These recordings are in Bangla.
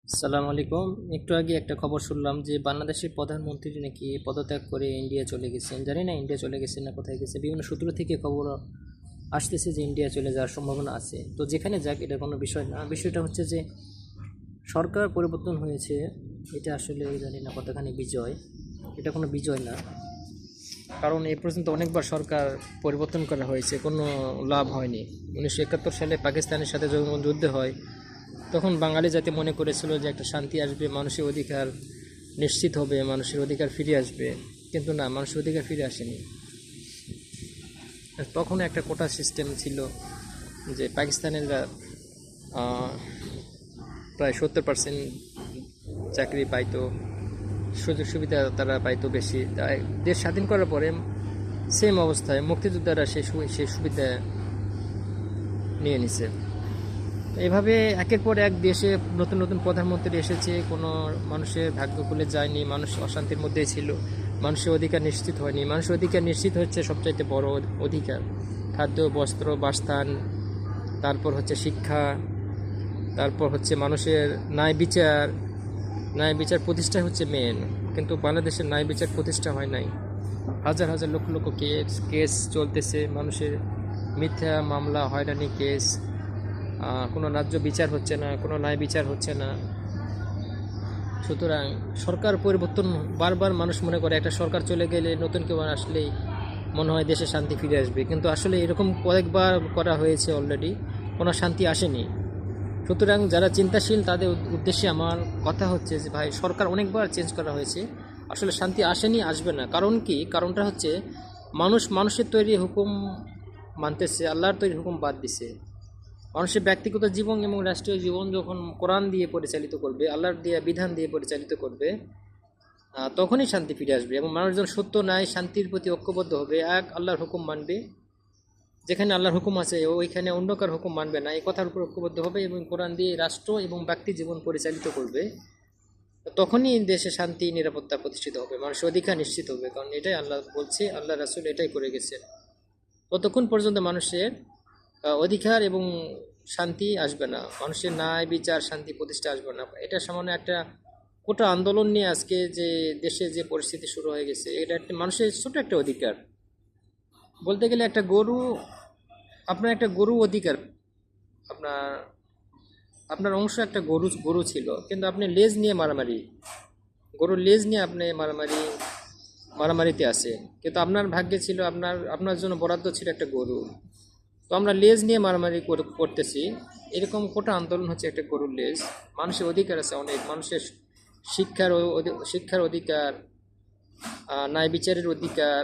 আসসালামু আলাইকুম। একটু আগে একটা খবর শুনলাম যে বাংলাদেশের প্রধানমন্ত্রী নাকি পদত্যাগ করে ইন্ডিয়া চলে গেছেন। জানি না ইন্ডিয়া চলে গেছে না কোথায় গেছে, বিভিন্ন সূত্র থেকে খবর আসতেছে যে ইন্ডিয়া চলে যাওয়ার সম্ভাবনা আছে। তো যেখানে যাক, এটা কোনো বিষয় না। বিষয়টা হচ্ছে যে সরকার পরিবর্তন হয়েছে, এটা আসলে জানি না কতখানি বিজয়। এটা কোনো বিজয় না, কারণ এ পর্যন্ত অনেকবার সরকার পরিবর্তন করা হয়েছে, কোনো লাভ হয়নি। 1971 সালে পাকিস্তানের সাথে যখন যুদ্ধ হয়, তখন বাঙালি জাতি মনে করেছিল যে একটা শান্তি আসবে, মানুষের অধিকার নিশ্চিত হবে, মানুষের অধিকার ফিরে আসবে। কিন্তু না, মানুষের অধিকার ফিরে আসেনি। তখন একটা কোটা সিস্টেম ছিল, যে পাকিস্তানিরা প্রায় 70% চাকরি পাইতো, সুযোগ সুবিধা তারা পাইতো বেশি। তাই দেশ স্বাধীন করার পরে সেম অবস্থায় মুক্তিযোদ্ধারা সেই সুবিধা নিয়ে নিছে। এভাবে একের পর এক দেশে নতুন নতুন প্রধানমন্ত্রী এসেছে, কোনো মানুষের ভাগ্য খুলে যায়নি, মানুষ অশান্তির মধ্যেই ছিল, মানুষের অধিকার নিশ্চিত হয়নি। মানুষের অধিকার নিশ্চিত হচ্ছে সবচাইতে বড় অধিকার, খাদ্য, বস্ত্র, বাসস্থান, তারপর হচ্ছে শিক্ষা, তারপর হচ্ছে মানুষের ন্যায় বিচার। ন্যায় বিচার প্রতিষ্ঠা হচ্ছে মেন, কিন্তু বাংলাদেশের ন্যায় বিচার প্রতিষ্ঠা হয় নাই। হাজার হাজার লক্ষ লক্ষ কেস চলতেছে, মানুষের মিথ্যা মামলা, হয়রানি কেস, কোনো ন্যায্য বিচার হচ্ছে না, কোনো ন্যায় বিচার হচ্ছে না। সুতরাং সরকার পরিবর্তন, বারবার মানুষ মনে করে একটা সরকার চলে গেলে, নতুন কেউ আসলেই মনে হয় দেশে শান্তি ফিরে আসবে, কিন্তু আসলে এরকম কয়েকবার করা হয়েছে অলরেডি, কোনো শান্তি আসেনি। সুতরাং যারা চিন্তাশীল তাদের উদ্দেশ্যে আমার কথা হচ্ছে যে ভাই, সরকার অনেকবার চেঞ্জ করা হয়েছে, আসলে শান্তি আসেনি, আসবে না। কারণ কি? কারণটা হচ্ছে মানুষের তৈরি হুকুম মানতেছে, আল্লাহর তৈরি হুকুম বাদ দিছে। মানুষের ব্যক্তিগত জীবন এবং রাষ্ট্রীয় জীবন যখন কোরআন দিয়ে পরিচালিত করবে, আল্লাহর দিয়ে বিধান দিয়ে পরিচালিত করবে, তখনই শান্তি ফিরে আসবে। এবং মানুষজন সত্য ন্যায় শান্তির প্রতি ঐক্যবদ্ধ হবে, এক আল্লাহর হুকুম মানবে, যেখানে আল্লাহর হুকুম আছে ওইখানে অন্য কার হুকুম মানবে না, এই কথার উপর ঐক্যবদ্ধ হবে এবং কোরআন দিয়ে রাষ্ট্র এবং ব্যক্তি জীবন পরিচালিত করবে, তখনই দেশে শান্তি নিরাপত্তা প্রতিষ্ঠিত হবে, মানুষের অধিকার নিশ্চিত হবে। কারণ এটাই আল্লাহ বলছে, আল্লাহ রাসূল এটাই করে গেছে। ততক্ষণ পর্যন্ত মানুষের অধিকার এবং শান্তি আসবে না, মানুষের ন্যায় বিচার শান্তি প্রতিষ্ঠা আসবে না। এটা সামান্য একটা কোটা আন্দোলন নিয়ে আজকে যে দেশে যে পরিস্থিতি শুরু হয়ে গেছে, এটা একটা মানুষের ছোট একটা অধিকার। বলতে গেলে একটা গরু, আপনার একটা গরু অধিকার, আপনার আপনার অংশ একটা গরু গরু ছিল, কিন্তু আপনি লেজ নিয়ে মারামারি, গরুর লেজ নিয়ে আপনি মারামারিতে আছে, কিন্তু আপনার ভাগ্যে ছিল, আপনার জন্য বরাদ্দ ছিল একটা গরু। তো আমরা লেজ নিয়ে মারামারি করতেছি। এরকম কোটা আন্দোলন হচ্ছে একটা গরুর লেজ। মানুষের অধিকার আছে অনেক, মানুষের শিক্ষার অধিকার, ন্যায় বিচারের অধিকার,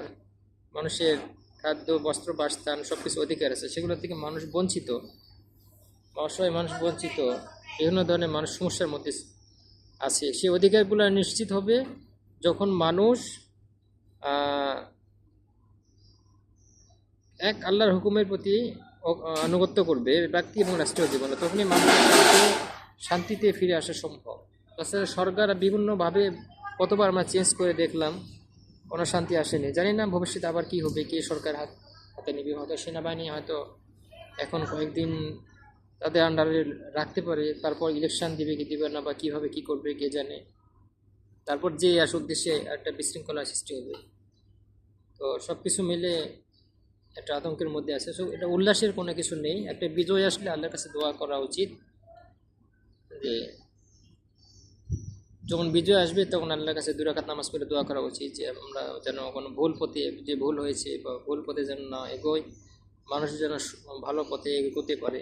মানুষের খাদ্য, বস্ত্র, বাসস্থান সব কিছু অধিকার আছে, সেগুলো থেকে মানুষ বঞ্চিত, অসহায় মানুষ বঞ্চিত, বিভিন্ন ধরনের মানুষ সমস্যার মধ্যে আছে। সেই অধিকারগুলো নিশ্চিত হবে যখন মানুষ এক আল্লাহর হুকুমের প্রতি আনুগত্য করবে ব্যক্তি এবং রাষ্ট্রীয় জীবনে, তখনই মানুষের শান্তিতে ফিরে আসা সম্ভব। তাছাড়া সরকার বিভিন্নভাবে কতবার আমরা চেঞ্জ করে দেখলাম, কোনো শান্তি আসেনি। জানি না ভবিষ্যতে আবার কি হবে, কে সরকার হাতে নেবে। হয়তো সেনাবাহিনী হয়তো এখন কয়েকদিন তাদের আন্ডারে রাখতে পারে, তারপর ইলেকশন দিবে কি দিবে না, বা কীভাবে কী করবে কে জানে। তারপর যে আসুক, দেশে একটা বিশৃঙ্খলা সৃষ্টি হবে। তো সব কিছু মিলে একটা আতঙ্কের মধ্যে আছে। সো এটা উল্লাসের কোনো কিছু নেই। একটা বিজয় আসলে আল্লাহর কাছে দোয়া করা উচিত, যে যখন বিজয় আসবে তখন আল্লাহর কাছে 2 রাকাত নামাজ পড়ে দোয়া করা উচিত, যে আমরা যেন কোনো ভুল পথে, যে ভুল হয়েছে বা ভুল পথে যেন না এগোয়, মানুষ যেন ভালো পথে এগোতে পারে।